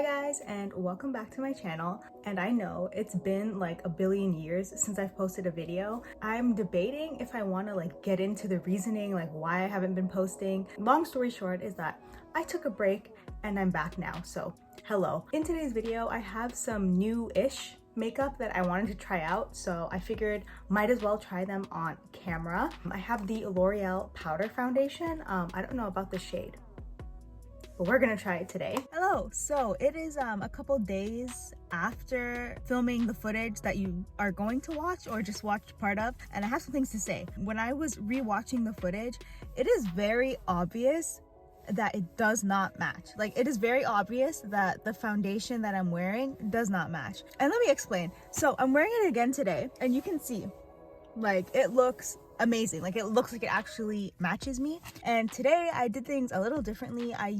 guys, and welcome back to my channel. And I know it's been like a billion years since I've posted a video. I'm debating if I want to get into the reasoning why I haven't been posting. Long story short is that I took a break and I'm back now, so hello. In today's video I have some new-ish makeup that I wanted to try out, so I figured might as well try them on camera. I have the Loreal powder foundation. I don't know about the shade, but we're gonna try it today. Hello, so it is a couple days after filming the footage that you are going to watch or just watched part of, and I have some things to say. When I was re-watching the footage, it is very obvious that it does not match. It is very obvious that the foundation that I'm wearing does not match. And let me explain. So I'm wearing it again today, and you can see it looks amazing. It looks like it actually matches me. And today I did things a little differently. I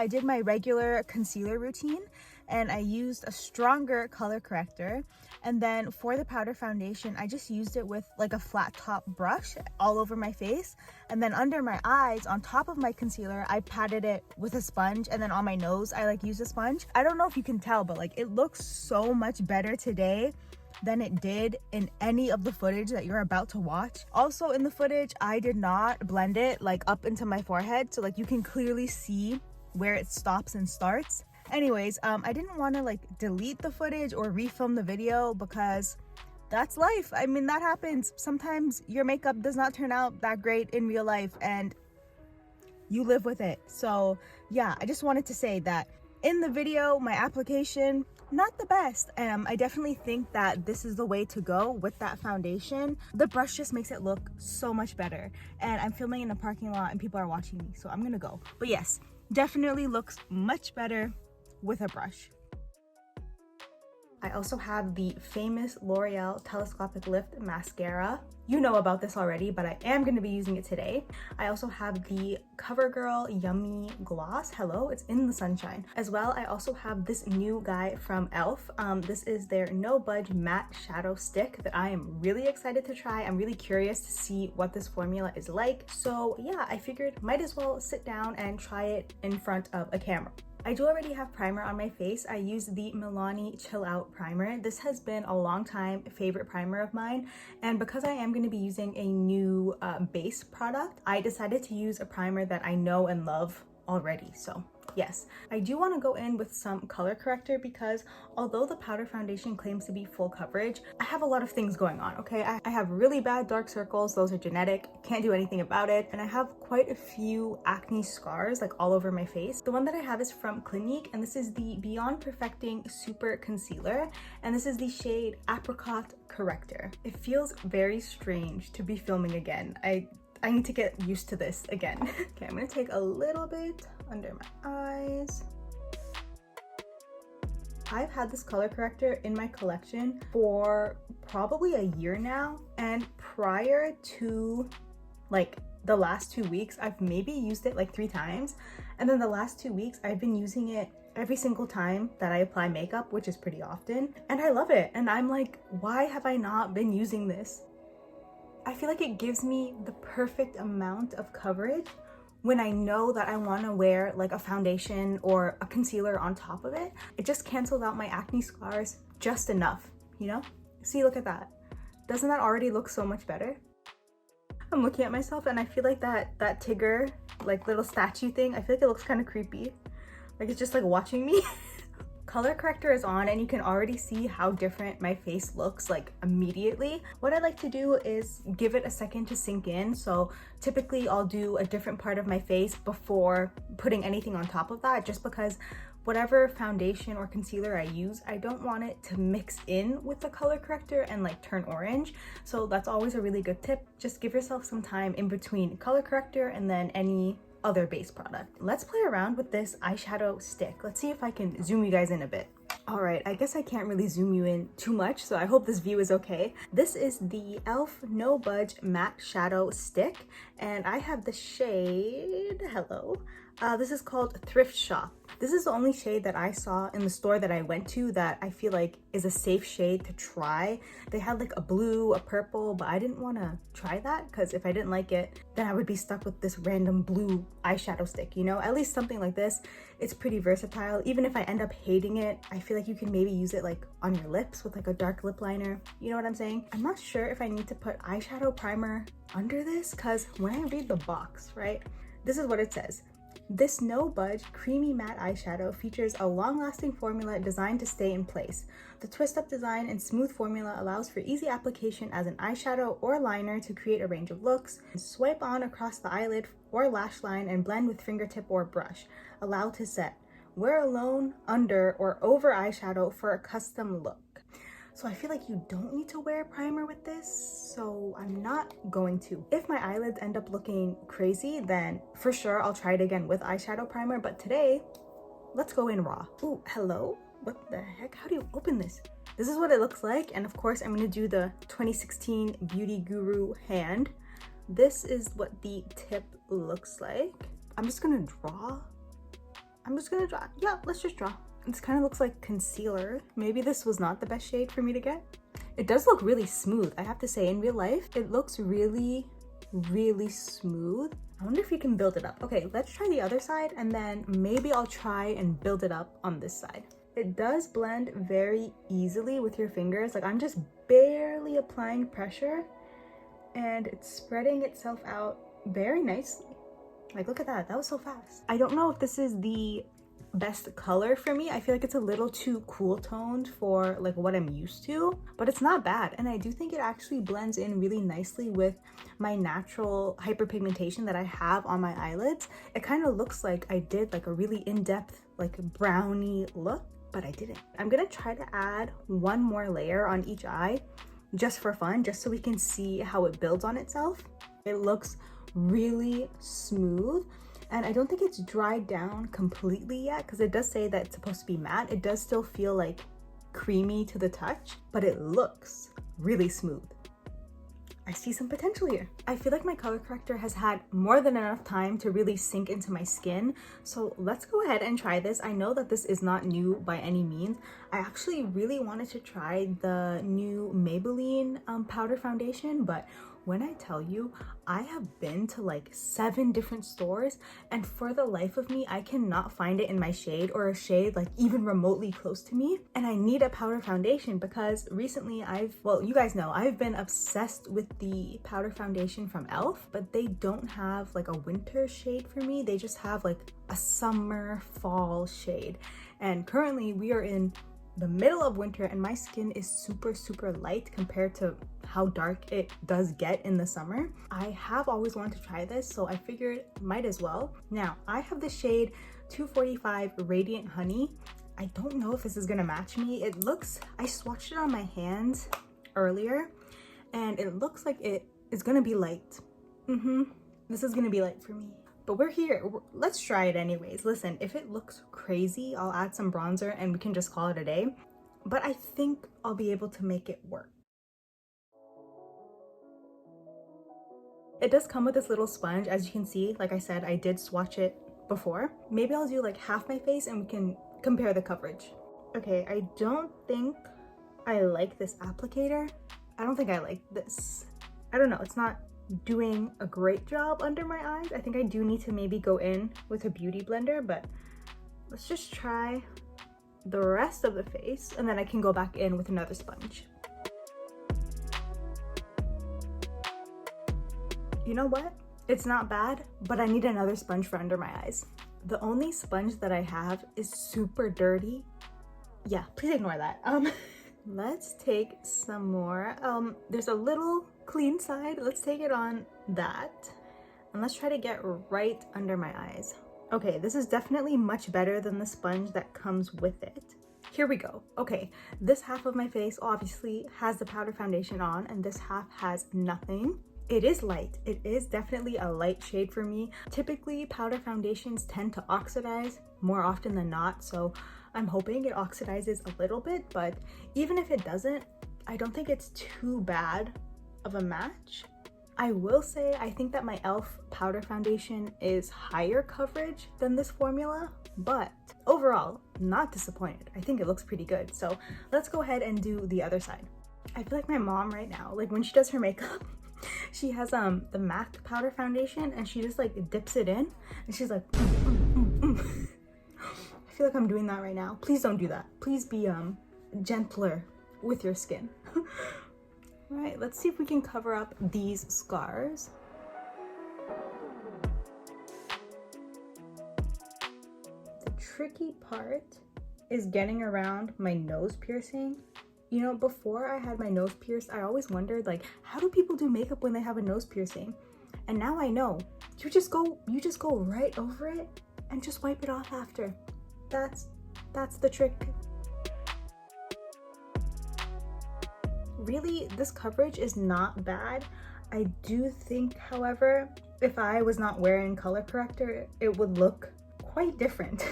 did my regular concealer routine, and I used a stronger color corrector. And then for the powder foundation, I just used it with a flat top brush all over my face. And then under my eyes, on top of my concealer, I patted it with a sponge. And then on my nose, I used a sponge. I don't know if you can tell, but it looks so much better today than it did in any of the footage that you're about to watch. Also in the footage, I did not blend it up into my forehead, so you can clearly see where it stops and starts. Anyways, I didn't want to delete the footage or refilm the video because that's life. I mean, that happens. Sometimes your makeup does not turn out that great in real life and you live with it. So yeah, I just wanted to say that in the video, my application, not the best. I definitely think that this is the way to go with that foundation. The brush just makes it look so much better. And I'm filming in a parking lot and people are watching me, so I'm gonna go. But yes, definitely looks much better with a brush. I also have the famous L'Oreal Telescopic Lift Mascara. You know about this already, but I am going to be using it today. I also have the CoverGirl Yummy Gloss. Hello, it's in the sunshine. As well, I also have this new guy from e.l.f. This is their No Budge Matte Shadow Stick that I am really excited to try. I'm really curious to see what this formula is like. So yeah, I figured might as well sit down and try it in front of a camera. I do already have primer on my face. I use the Milani Chill Out Primer. This has been a long time favorite primer of mine, and because I am going to be using a new base product, I decided to use a primer that I know and love already. So yes, I do want to go in with some color corrector because although the powder foundation claims to be full coverage, I have a lot of things going on, okay? I have really bad dark circles. Those are genetic, can't do anything about it. And I have quite a few acne scars all over my face. The one that I have is from Clinique, and this is the Beyond Perfecting Super Concealer, and this is the shade Apricot Corrector. It feels very strange to be filming again. I need to get used to this again. Okay, I'm gonna take a little bit under my eyes. I've had this color corrector in my collection for probably a year now, and prior to the last 2 weeks, I've maybe used it 3 times, and then the last 2 weeks I've been using it every single time that I apply makeup, which is pretty often, and I love it. And I'm why have I not been using this? I feel it gives me the perfect amount of coverage when I know that I want to wear a foundation or a concealer on top of it. It just cancels out my acne scars just enough, you know? See, look at that. Doesn't that already look so much better? I'm looking at myself and I feel that Tigger, little statue thing, I feel it looks kind of creepy. It's just watching me. Color corrector is on and you can already see how different my face looks immediately. What I like to do is give it a second to sink in. So typically I'll do a different part of my face before putting anything on top of that, just because whatever foundation or concealer I use, I don't want it to mix in with the color corrector and turn orange. So that's always a really good tip. Just give yourself some time in between color corrector and then any other base product. Let's play around with this eyeshadow stick. Let's see if I can zoom you guys in a bit. All right, I guess I can't really zoom you in too much, so I hope this view is okay. This is the e.l.f. No Budge Matte Shadow Stick, and I have the shade, hello. This is called Thrift Shop. This is the only shade that I saw in the store that I went to that I feel like is a safe shade to try. They had like a blue, a purple, but I didn't want to try that because if I didn't like it, then I would be stuck with this random blue eyeshadow stick, you know? At least something like this, it's pretty versatile. Even if I end up hating it, I feel like you can maybe use it like on your lips with like a dark lip liner. You know what I'm saying? I'm not sure if I need to put eyeshadow primer under this because when I read the box, right? This is what it says. This no budge creamy matte eyeshadow features a long-lasting formula designed to stay in place. The twist-up design and smooth formula allows for easy application as an eyeshadow or liner to create a range of looks. Swipe on across the eyelid or lash line and blend with fingertip or brush. Allow to set. Wear alone, under, or over eyeshadow for a custom look. So I feel like you don't need to wear primer with this, so I'm not going to. If my eyelids end up looking crazy, then for sure I'll try it again with eyeshadow primer, but today, let's go in raw. Ooh, hello? What the heck? How do you open this? This is what it looks like, and of course I'm gonna do the 2016 Beauty Guru hand. This is what the tip looks like. I'm just gonna draw. Yeah, let's just draw. This kind of looks like concealer. Maybe this was not the best shade for me to get. It does look really smooth, I have to say. In real life, it looks really, really smooth. I wonder if you can build it up. Okay, let's try the other side and then maybe I'll try and build it up on this side. It does blend very easily with your fingers. Like I'm just barely applying pressure and it's spreading itself out very nicely. Like look at that, that was so fast. I don't know if this is the best color for me. I feel like it's a little too cool toned for like what I'm used to, but it's not bad. And I do think it actually blends in really nicely with my natural hyperpigmentation that I have on my eyelids. It kind of looks like I did like a really in-depth like brownie look, but I didn't. I'm gonna try to add one more layer on each eye just for fun, just so we can see how it builds on itself. It looks really smooth. And I don't think it's dried down completely yet because it does say that it's supposed to be matte. It does still feel like creamy to the touch, but it looks really smooth. I see some potential here. I feel like my color corrector has had more than enough time to really sink into my skin. So let's go ahead and try this. I know that this is not new by any means. I actually really wanted to try the new Maybelline powder foundation, but when I tell you, I have been to like 7 different stores and for the life of me, I cannot find it in my shade or a shade like even remotely close to me. And I need a powder foundation because recently well, you guys know, I've been obsessed with the powder foundation from e.l.f., but they don't have like a winter shade for me. They just have like a summer, fall shade. And currently we are in the middle of winter and my skin is super light compared to how dark it does get in the summer. I have always wanted to try this, so I figured might as well. Now I have the shade 245 Radiant Honey. I don't know if this is gonna match me. It looks, I swatched it on my hands earlier and it looks like it is gonna be light. This is gonna be light for me. But we're here, let's try it anyways. Listen, if it looks crazy, I'll add some bronzer and we can just call it a day. But I think I'll be able to make it work. It does come with this little sponge. As you can see, like I said, I did swatch it before. Maybe I'll do like half my face and we can compare the coverage. Okay, I don't think I like this applicator. I don't think I like this. I don't know, it's not doing a great job under my eyes. I think I do need to maybe go in with a beauty blender, but let's just try the rest of the face and then I can go back in with another sponge. You know what? It's not bad, but I need another sponge for under my eyes. The only sponge that I have is super dirty. Yeah, please ignore that. Let's take some more. There's a little clean side. Let's take it on that. And let's try to get right under my eyes. Okay, this is definitely much better than the sponge that comes with it. Here we go. Okay, this half of my face obviously has the powder foundation on and this half has nothing. It is light. It is definitely a light shade for me. Typically, powder foundations tend to oxidize more often than not, so I'm hoping it oxidizes a little bit, but even if it doesn't, I don't think it's too bad of a match. I will say I think that my e.l.f. powder foundation is higher coverage than this formula, but overall, not disappointed. I think it looks pretty good. So let's go ahead and do the other side. I feel like my mom right now, like when she does her makeup, she has the MAC powder foundation and she just like dips it in and she's like, I feel like I'm doing that right now. Please don't do that. Please be gentler with your skin. Right, let's see if we can cover up these scars. The tricky part is getting around my nose piercing. You know, before I had my nose pierced, I always wondered, like, how do people do makeup when they have a nose piercing? And now I know. You just go right over it and just wipe it off after. That's the trick. Really, this coverage is not bad. I do think, however, if I was not wearing color corrector, it would look quite different.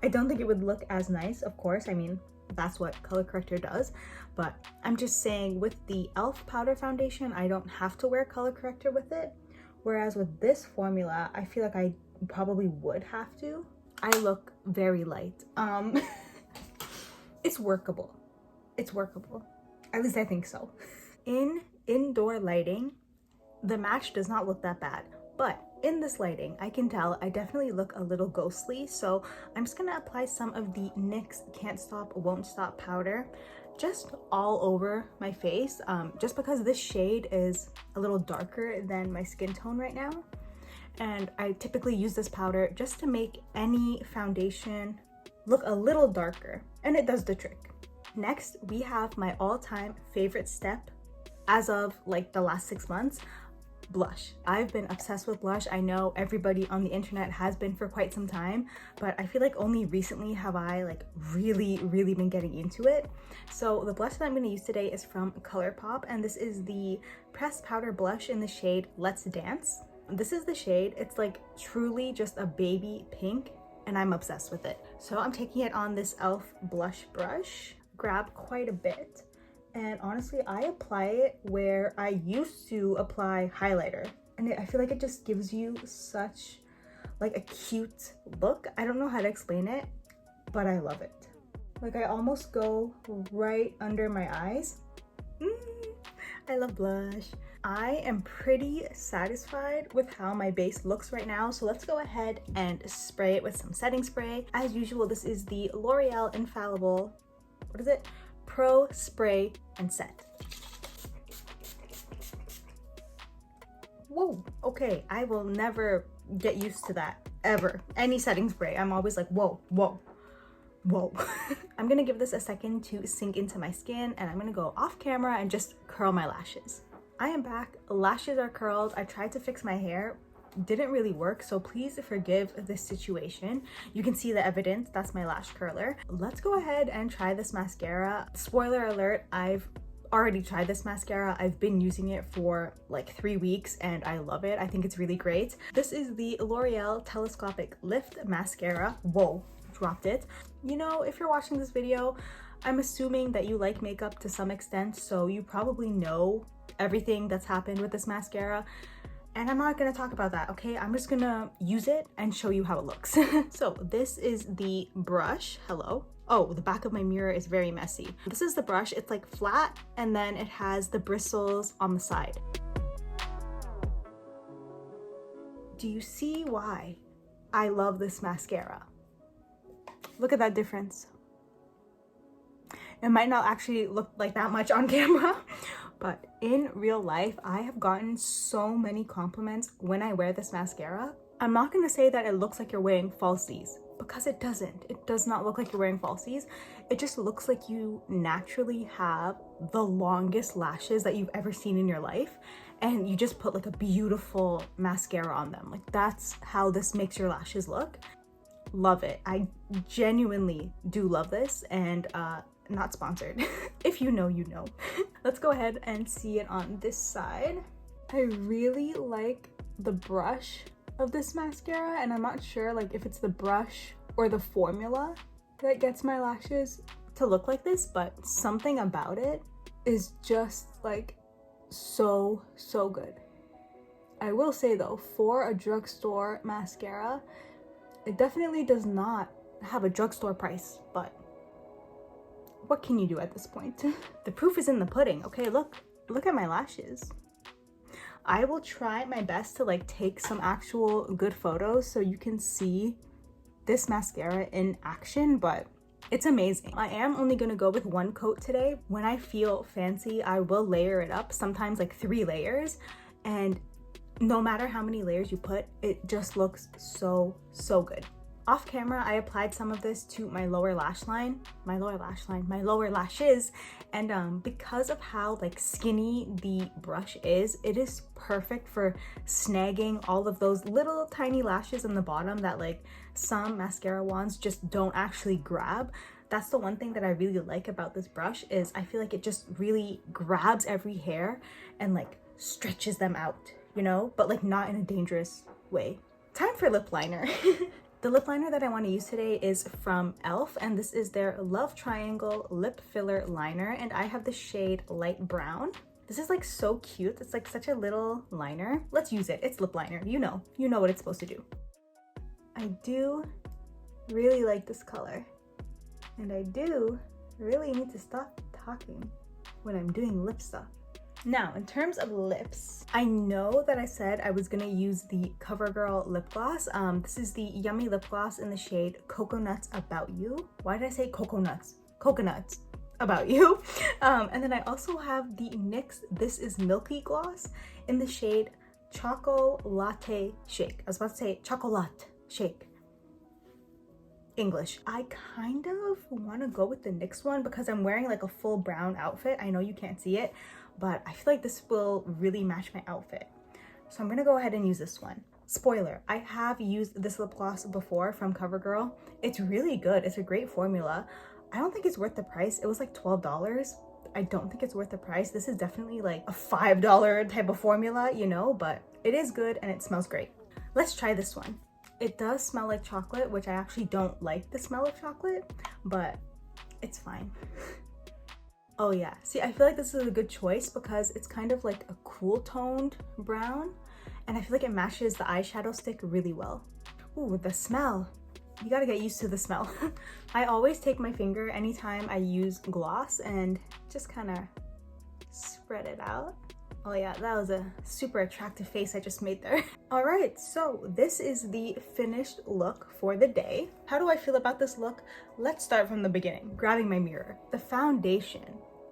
I don't think it would look as nice, of course. I mean, that's what color corrector does, but I'm just saying with the e.l.f. powder foundation, I don't have to wear color corrector with it, whereas with this formula, I feel like I probably would have to. I look very light. It's workable. It's workable. At least I think so. In indoor lighting, the match does not look that bad, but in this lighting, I can tell I definitely look a little ghostly, so I'm just gonna apply some of the NYX Can't Stop Won't Stop powder just all over my face, just because this shade is a little darker than my skin tone right now. And I typically use this powder just to make any foundation look a little darker, and it does the trick. Next, we have my all-time favorite step as of like the last 6 months, blush. I've been obsessed with blush. I know everybody on the internet has been for quite some time, but I feel like only recently have I like really been getting into it. So the blush that I'm going to use today is from ColourPop, and this is the pressed powder blush in the shade Let's Dance. This is the shade. It's like truly just a baby pink, and I'm obsessed with it. So I'm taking it on this e.l.f. blush brush. Grab quite a bit, and honestly I apply it where I used to apply highlighter, and I feel like it just gives you such like a cute look. I don't know how to explain it, but I love it. Like I almost go right under my eyes. I love blush. I am pretty satisfied with how my base looks right now, so let's go ahead and spray it with some setting spray. As usual, this is the L'Oreal Infallible, what is it? Pro Spray and Set. Whoa, okay, I will never get used to that, ever. Any setting spray, I'm always like, whoa. I'm gonna give this a second to sink into my skin, and I'm gonna go off camera and just curl my lashes. I am back, lashes are curled. I tried to fix my hair, didn't really work, so please forgive this situation. You can see the evidence, that's my lash curler. Let's go ahead and try this mascara. Spoiler alert, I've already tried this mascara. I've been using it for like 3 weeks and I love it. I think it's really great. This is the L'Oreal Telescopic Lift Mascara. Whoa, dropped it. You know, if you're watching this video, I'm assuming that you like makeup to some extent, so you probably know everything that's happened with this mascara. And I'm not gonna talk about that, okay? I'm just gonna use it and show you how it looks. So this is the brush. Hello. Oh, the back of my mirror is very messy. This is the brush. It's like flat, and then it has the bristles on the side. Do you see why I love this mascara? Look at that difference. It might not actually look like that much on camera, but in real life, I have gotten so many compliments when I wear this mascara. I'm not gonna say that it looks like you're wearing falsies, because it doesn't. It does not look like you're wearing falsies. It just looks like you naturally have the longest lashes that you've ever seen in your life, and you just put like a beautiful mascara on them. Like that's how this makes your lashes look. Love it. I genuinely do love this, and not sponsored. If you know, you know. Let's go ahead and see it on this side. I really like the brush of this mascara, and I'm not sure like if it's the brush or the formula that gets my lashes to look like this, but something about it is just like so good. I will say though, for a drugstore mascara, it definitely does not have a drugstore price, but what can you do at this point? The proof is in the pudding. Okay, look at my lashes. I will try my best to like take some actual good photos so you can see this mascara in action, but it's amazing. I am only gonna go with one coat today. When I feel fancy, I will layer it up, sometimes like 3 layers, and no matter how many layers you put, it just looks so good. Off camera, I applied some of this to my lower lashes, and because of how like skinny the brush is, it is perfect for snagging all of those little tiny lashes in the bottom that like some mascara wands just don't actually grab. That's the one thing that I really like about this brush, is I feel like it just really grabs every hair and like stretches them out, you know, but like not in a dangerous way. Time for lip liner. The lip liner that I want to use today is from e.l.f. and this is their Love Triangle Lip Filler Liner, and I have the shade Light Brown. This is like so cute. It's like such a little liner. Let's use it. It's lip liner. You know what it's supposed to do. I do really like this color, and I do really need to stop talking when I'm doing lip stuff. Now, in terms of lips, I know that I said I was gonna use the CoverGirl lip gloss. This is the Yummy lip gloss in the shade Coconuts About You. Why did I say coconuts? Coconuts About You. And then I also have the NYX This Is Milky gloss in the shade Choco Latte Shake. I was about to say Chocolate Shake. English. I kind of want to go with the NYX one because I'm wearing like a full brown outfit. I know you can't see it, but I feel like this will really match my outfit. So I'm gonna go ahead and use this one. Spoiler, I have used this lip gloss before from CoverGirl. It's really good. It's a great formula. I don't think it's worth the price. It was like $12. I don't think it's worth the price. This is definitely like a $5 type of formula, you know, but it is good and it smells great. Let's try this one. It does smell like chocolate, which I actually don't like the smell of chocolate, but it's fine. Oh yeah, see, I feel like this is a good choice because it's kind of like a cool toned brown, and I feel like it matches the eyeshadow stick really well. Ooh, the smell. You gotta get used to the smell. I always take my finger anytime I use gloss and just kind of spread it out. Oh yeah, that was a super attractive face I just made there. All right, so this is the finished look for the day. How do I feel about this look? Let's start from the beginning, grabbing my mirror. The foundation,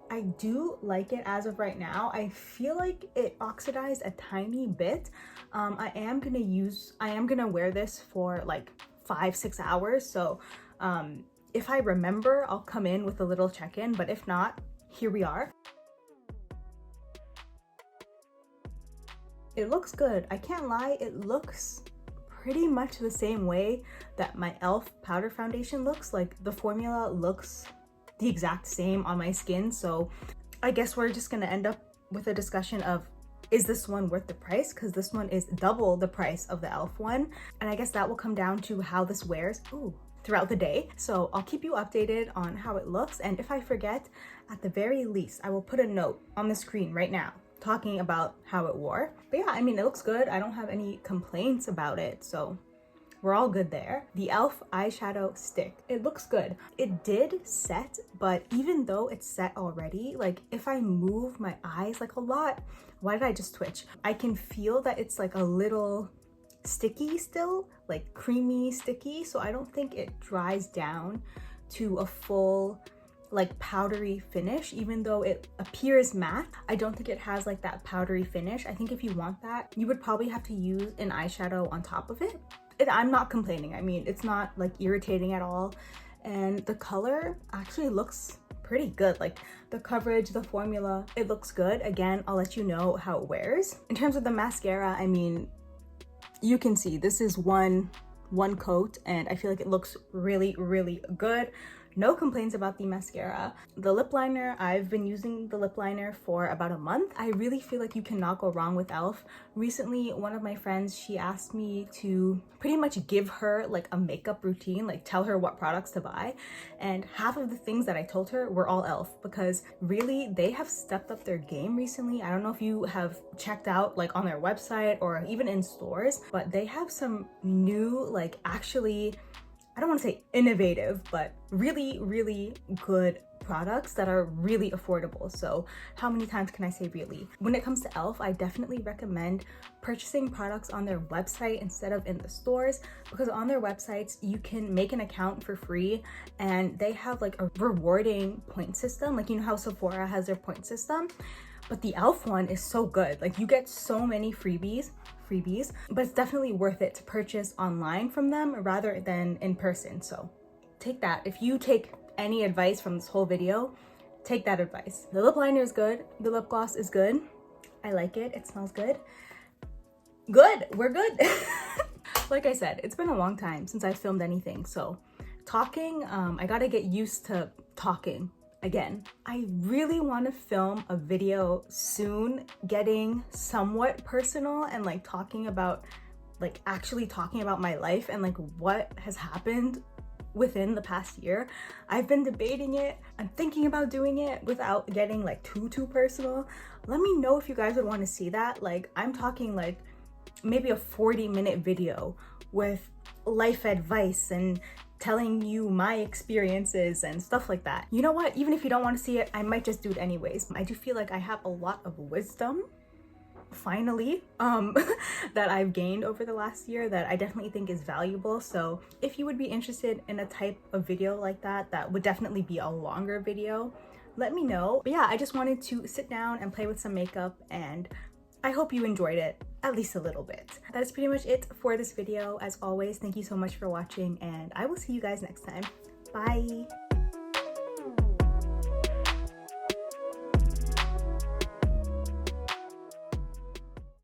I do like it as of right now. I feel like it oxidized a tiny bit. I am gonna wear this for like 5-6 hours. So if I remember, I'll come in with a little check-in, but if not, here we are. It looks good. I can't lie, it looks pretty much the same way that my e.l.f. powder foundation looks. Like the formula looks the exact same on my skin. So I guess we're just gonna end up with a discussion of, is this one worth the price? Because this one is double the price of the e.l.f. one. And I guess that will come down to how this wears throughout the day. So I'll keep you updated on how it looks. And if I forget, at the very least, I will put a note on the screen right now talking about how it wore. But yeah, I mean, it looks good. I don't have any complaints about it, so we're all good there. The e.l.f. eyeshadow stick, it looks good. It did set, but even though it's set already, like if I move my eyes like a lot, why did I just twitch? I can feel that it's like a little sticky still, like creamy sticky, so I don't think it dries down to a full like powdery finish. Even though it appears matte, I don't think it has like that powdery finish. I think if you want that, you would probably have to use an eyeshadow on top of it. I'm not complaining. I mean, it's not like irritating at all. And the color actually looks pretty good. Like the coverage, the formula, it looks good. Again, I'll let you know how it wears. In terms of the mascara, I mean, you can see this is one coat and I feel like it looks really good. No complaints about the mascara. The lip liner, I've been using the lip liner for about a month. I really feel like you cannot go wrong with e.l.f. Recently, one of my friends, she asked me to pretty much give her like a makeup routine, like tell her what products to buy. And half of the things that I told her were all e.l.f. because really they have stepped up their game recently. I don't know if you have checked out like on their website or even in stores, but they have some new, like actually, I don't want to say innovative, but really, really good products that are really affordable. So how many times can I say really? When it comes to e.l.f., I definitely recommend purchasing products on their website instead of in the stores, because on their websites you can make an account for free and they have like a rewarding point system. Like, you know how Sephora has their point system, but the e.l.f. one is so good. Like, you get so many freebies, but it's definitely worth it to purchase online from them rather than in person. So take that. If you take any advice from this whole video, take that advice. The lip liner is good. The lip gloss is good. I like it. It smells good. Good. We're good. Like I said, it's been a long time since I filmed anything. So talking, I gotta get used to talking again. I really want to film a video soon, getting somewhat personal and like talking about, like actually talking about my life and like what has happened within the past year. I've been debating it. I'm thinking about doing it without getting like too personal. Let me know if you guys would want to see that. Like, I'm talking like maybe a 40-minute video with life advice and telling you my experiences and stuff like that. You know what? Even if you don't want to see it, I might just do it anyways. I do feel like I have a lot of wisdom, finally, that I've gained over the last year that I definitely think is valuable. So if you would be interested in a type of video like that, that would definitely be a longer video, let me know. But yeah, I just wanted to sit down and play with some makeup, and I hope you enjoyed it at least a little bit. That is pretty much it for this video. As always, thank you so much for watching, and I will see you guys next time. Bye.